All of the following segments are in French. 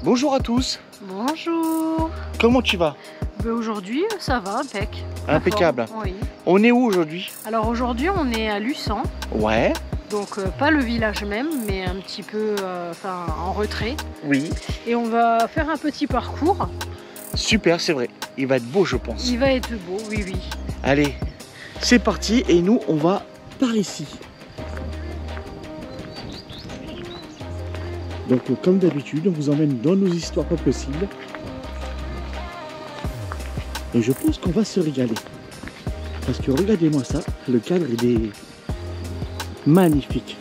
Bonjour à tous. Bonjour. Comment tu vas? Aujourd'hui, ça va, impec. Impeccable. Oui. On est où aujourd'hui? Alors aujourd'hui, on est à Luçan. Ouais. Donc pas le village même, mais un petit peu en retrait. Oui. Et on va faire un petit parcours. Super, c'est vrai. Il va être beau, je pense. Il va être beau, oui, oui. Allez, c'est parti et nous, on va par ici. Donc, comme d'habitude, on vous emmène dans nos histoires pas possibles. Et je pense qu'on va se régaler. Parce que regardez-moi ça, le cadre, il est magnifique.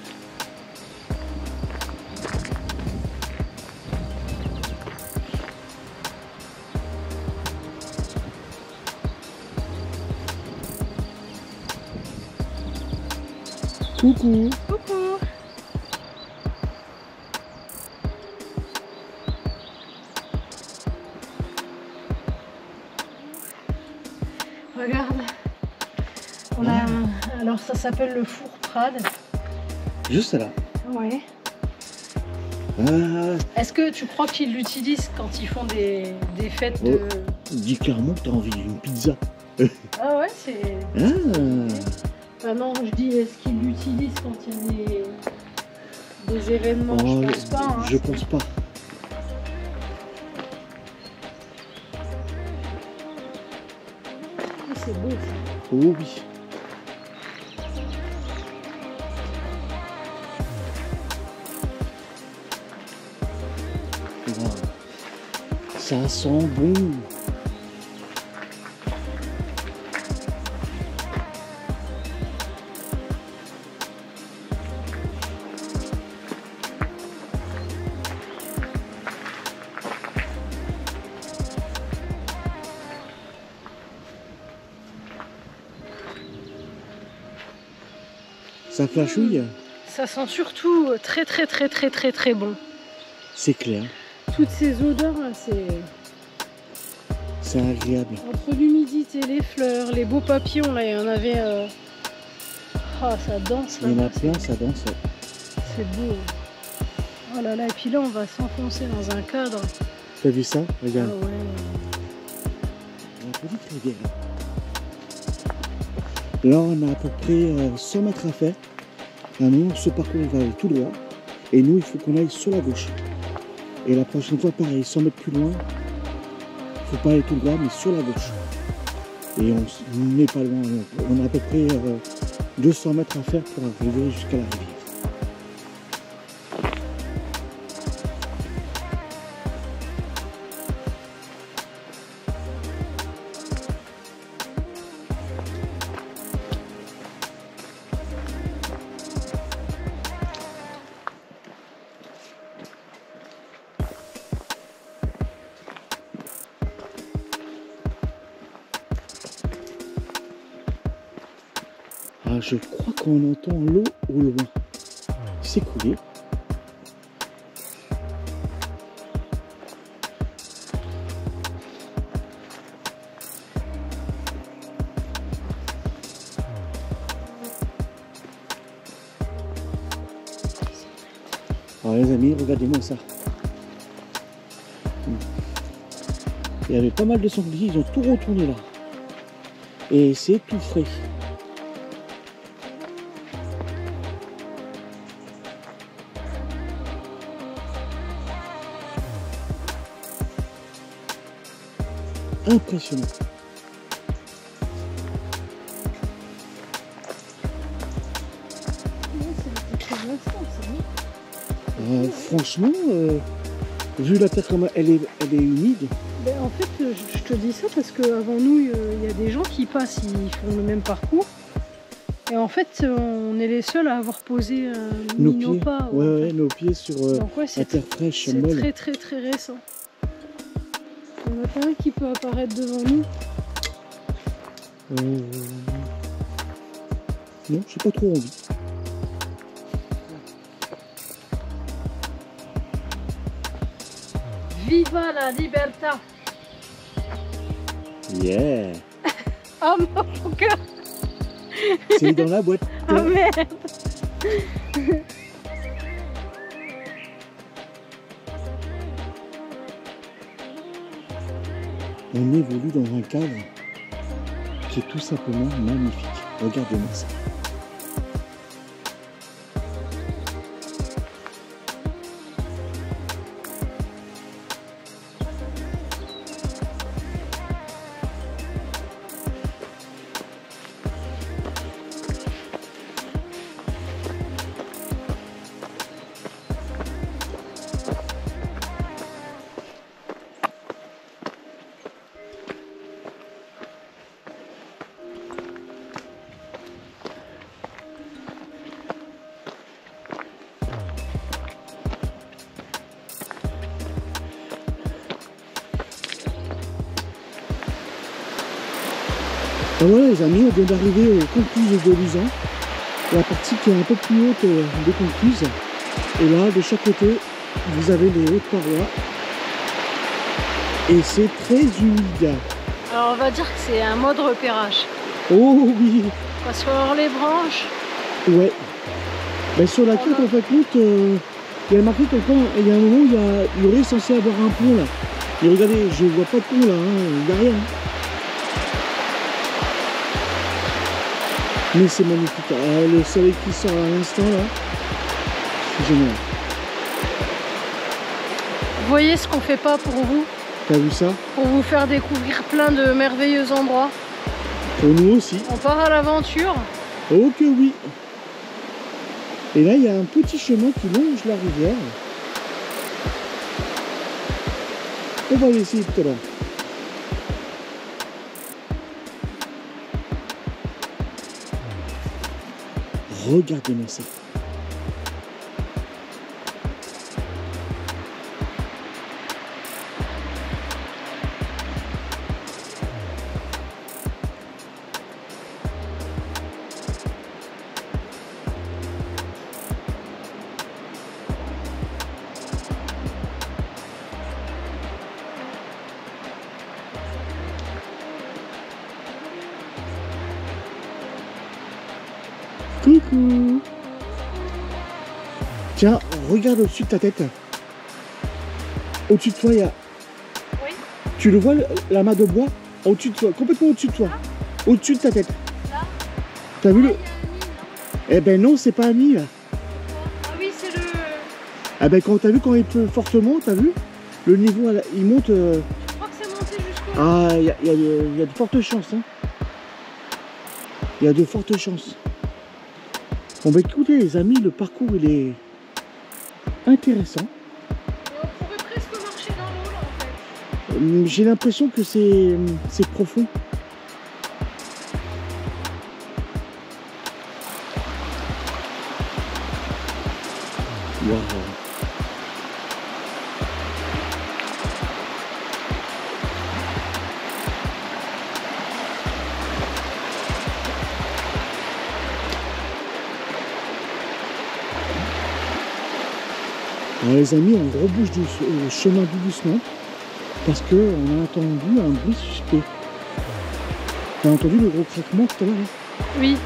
Coucou. Coucou. Regarde. On a alors ça s'appelle le four Prade. Juste là. Ouais. Ah, Est-ce que tu crois qu'ils l'utilisent quand ils font des fêtes de... dis clairement que t'as envie d'une pizza. Ah ouais, c'est... Ah. Ah non, je dis, est-ce qu'ils l'utilisent quand il y a des événements? Oh, je pense pas. Hein, je pense pas. C'est beau ça. Oh oui. Wow. Ça sent bon. Ça flashouille. Ça sent surtout très bon. C'est clair. Toutes ces odeurs là, C'est agréable. entre l'humidité, les fleurs, les beaux papillons là, il y en avait... Ah, ça danse là. Il y en a plein, ça danse. C'est beau. Oh là là, et puis là on va s'enfoncer dans un cadre. T'as vu ça? Ah Regarde. ouais. Une petite rivière. Là, on a à peu près 100 mètres à faire. Maintenant, ce parcours il va aller tout droit. Et nous, il faut qu'on aille sur la gauche. Et la prochaine fois, pareil, 100 mètres plus loin. Il ne faut pas aller tout droit, mais sur la gauche. Et on n'est pas loin. On a à peu près 200 mètres à faire pour arriver jusqu'à la rivière. Ah, je crois qu'on entend l'eau au loin s'écouler. Alors les amis, regardez-moi ça. Il y avait pas mal de sangliers, ils ont tout retourné là. Et c'est tout frais. Impressionnant. Franchement, vu la terre comme elle est humide. Ben, en fait, je te dis ça parce qu'avant nous, il y a des gens qui passent, ils font le même parcours. Et en fait, on est les seuls à avoir posé nos mis nos pieds, pas. ouais, nos pieds sur Donc, ouais, la terre fraîche, c'est molle. très récent. Il y en a pas un qui peut apparaître devant nous. Non, j'ai pas trop envie. Viva la libertà! Yeah! Oh mon cœur! C'est dans la boîte. Oh merde! on évolue dans un cadre qui est tout simplement magnifique. Regardez-moi ça. Ben voilà les amis, on vient d'arriver aux Concluses de Luzan, la partie qui est un peu plus haute des Concluses. Et là, de chaque côté, vous avez les hautes parois. Et c'est très humide. Alors on va dire que c'est un mode repérage. Oh oui. Parce que alors les branches... Ouais. Ben, sur la carte, en fait, il y a marqué qu'il y a un moment où il y aurait censé avoir un pont là. Et regardez, je vois pas de pont là, il n'y a rien. Mais c'est magnifique. Ah, le soleil qui sort à l'instant là, c'est génial. Vous voyez ce qu'on fait pas pour vous? T'as vu ça? Pour vous faire découvrir plein de merveilleux endroits. Pour nous aussi. On part à l'aventure. Oh que oui. Et là il y a un petit chemin qui longe la rivière. On va l'essayer tout à l'heure. Regardez-moi ça. Coucou. Tiens, regarde au-dessus de ta tête. Au-dessus de toi, il y a... Oui. Tu le vois, l'amas de bois? Au-dessus de toi, complètement au-dessus de toi. Au-dessus de ta tête. Là? T'as vu le... Il y a un nid, là. Eh ben non, c'est pas un nid, là. Ah oui, c'est le... Ah ben quand t'as vu quand il pleut fortement, t'as vu? Le niveau, il monte... Je crois que c'est monté jusqu'au... Ah, il y a de fortes chances, hein. Il y a de fortes chances. Bon bah écoutez les amis, le parcours il est intéressant. On pourrait presque marcher dans l'eau là en fait. J'ai l'impression que c'est profond. Wow. Alors les amis, on rebouche le chemin tout doucement parce qu'on a entendu un bruit suspect. T'as entendu le gros craquement tout à l'heure? Oui.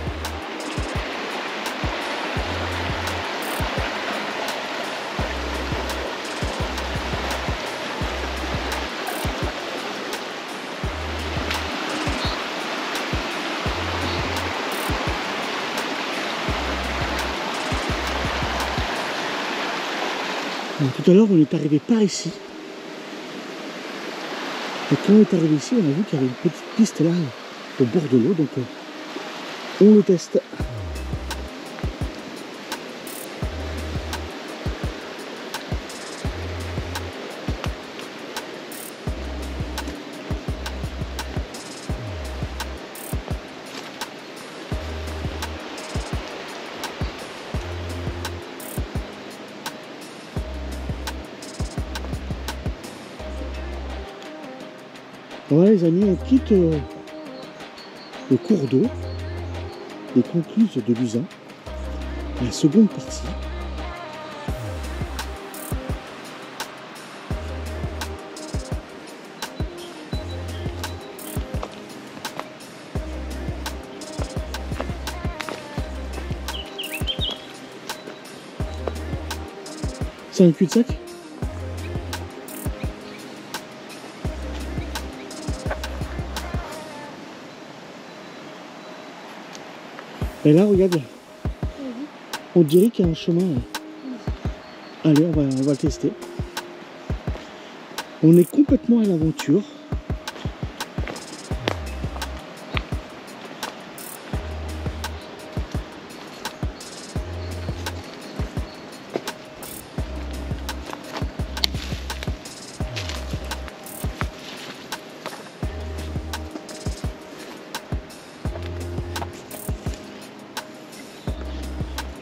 Tout à l'heure, on est arrivé par ici. Et quand on est arrivé ici, on a vu qu'il y avait une petite piste là, au bord de l'eau. Donc, on le teste. Voilà les amis, on quitte le cours d'eau des Concluses de Luzan, la seconde partie. C'est un cul-de-sac? Et là, regarde, on dirait qu'il y a un chemin. Allez, on va le tester. On est complètement à l'aventure.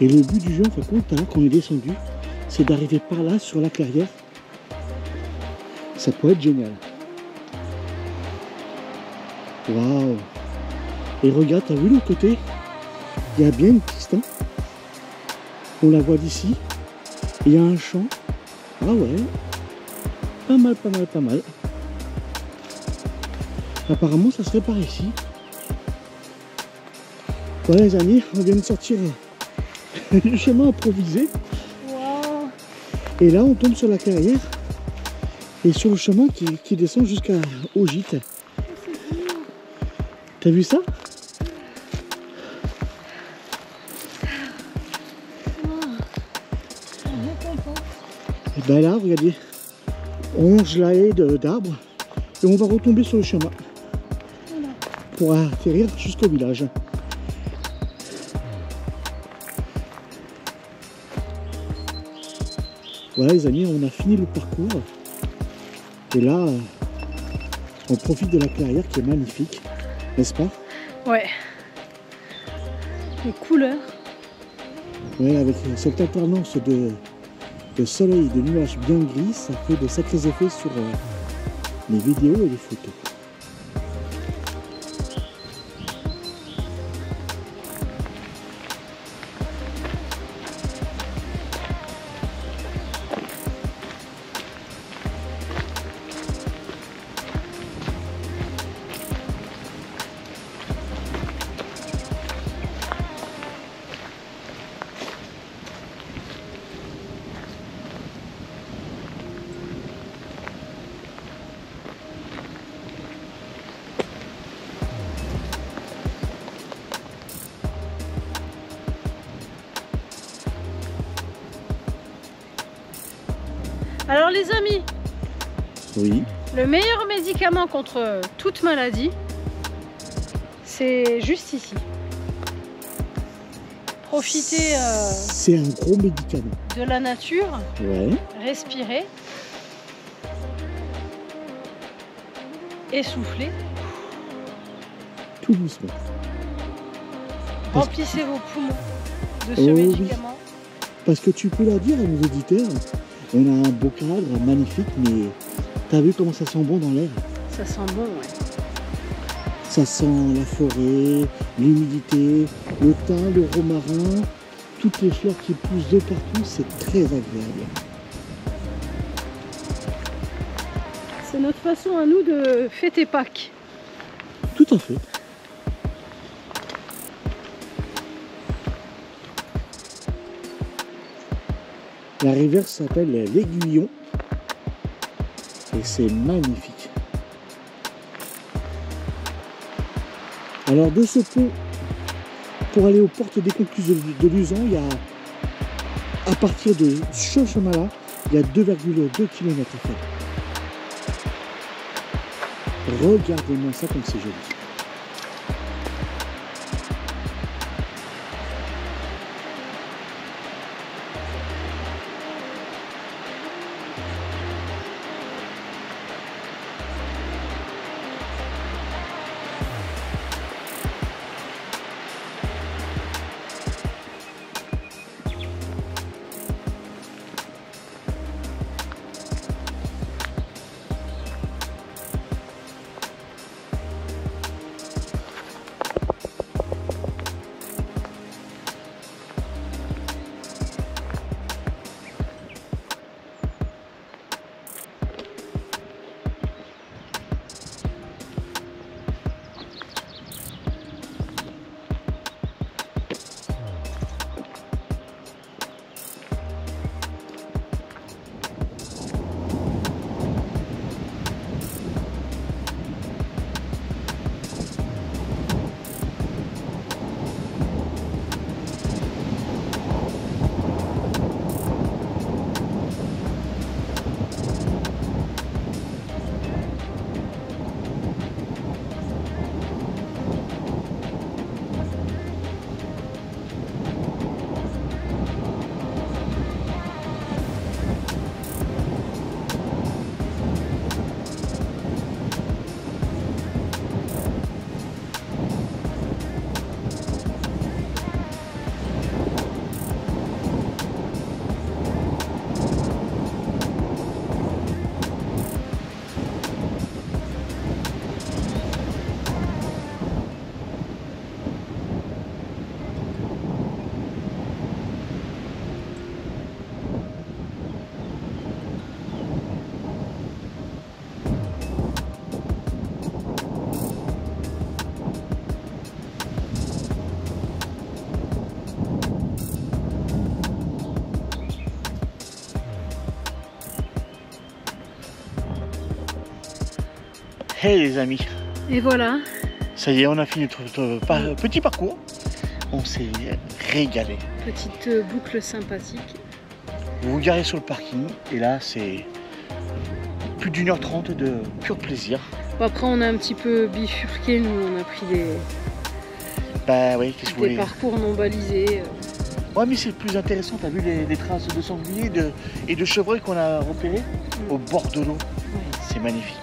Et le but du jeu, en fait, compte, quand on est descendu, c'est d'arriver par là, sur la clairière. Ça pourrait être génial. Waouh! Et regarde, t'as vu l'autre côté? Il y a bien une piste, hein? On la voit d'ici. Il y a un champ. Ah ouais. Pas mal, pas mal, pas mal. Apparemment, ça serait par ici. Voilà les amis, on vient de sortir du chemin improvisé. Wow. Et là, on tombe sur la clairière. Et sur le chemin qui descend jusqu'au gîte. T'as vu ça? Et ben là, regardez, on longe la haie d'arbres et on va retomber sur le chemin pour atterrir jusqu'au village. Voilà les amis, on a fini le parcours. Et là, on profite de la clairière qui est magnifique, n'est-ce pas? Ouais. Les couleurs. Ouais, avec cette alternance de soleil et de nuages bien gris, ça fait de sacrés effets sur les vidéos et les photos. Alors les amis, Oui. le meilleur médicament contre toute maladie, c'est juste ici. Profitez C'est un gros médicament. de la nature, Ouais. respirez, essoufflez, Tout doucement. remplissez vos poumons de ce Oh oui. médicament. Parce que tu peux leur dire à nos auditeurs, on a un beau cadre magnifique, mais t'as vu comment ça sent bon dans l'air? Ça sent bon, ouais. Ça sent la forêt, l'humidité, le thym, le romarin, toutes les fleurs qui poussent de partout, c'est très agréable. C'est notre façon à nous de fêter Pâques. Tout à fait. La rivière s'appelle l'Aiguillon et c'est magnifique. Alors de ce pont, pour aller aux portes des Concluses de Luzon, il y a, à partir de ce chemin-là, il y a 2,2 km à faire. Regardez-moi ça comme c'est joli. Hey les amis, Et voilà. ça y est, on a fini notre petit parcours. On s'est régalé. Petite boucle sympathique. Vous vous garez sur le parking et là c'est plus d'1h30 de pur plaisir. Bon, après on a un petit peu bifurqué, nous on a pris Bah oui, qu'est-ce que vous des voulez. parcours non balisés. Ouais, mais c'est plus intéressant, t'as vu les traces de sangliers et de chevreuils qu'on a repérés au bord de l'eau. Ouais. C'est magnifique.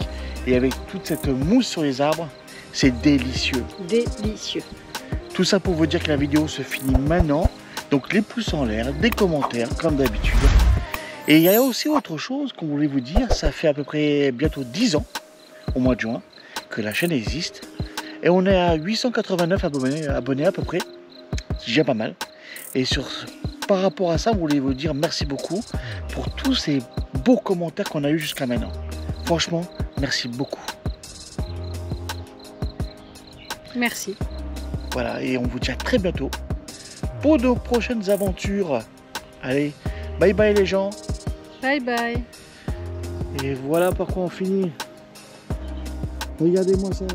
Et avec toute cette mousse sur les arbres, c'est délicieux. Délicieux. Tout ça pour vous dire que la vidéo se finit maintenant. Donc les pouces en l'air, des commentaires comme d'habitude. Et il y a aussi autre chose qu'on voulait vous dire. Ça fait à peu près bientôt 10 ans, au mois de juin, que la chaîne existe. Et on est à 889 abonnés à peu près. C'est déjà pas mal. Et par rapport à ça, on voulait vous dire merci beaucoup pour tous ces beaux commentaires qu'on a eu jusqu'à maintenant. Franchement, merci beaucoup. Merci. Voilà, et on vous dit à très bientôt pour de prochaines aventures. Allez, bye bye les gens. Bye bye. Et voilà par quoi on finit. Regardez-moi ça.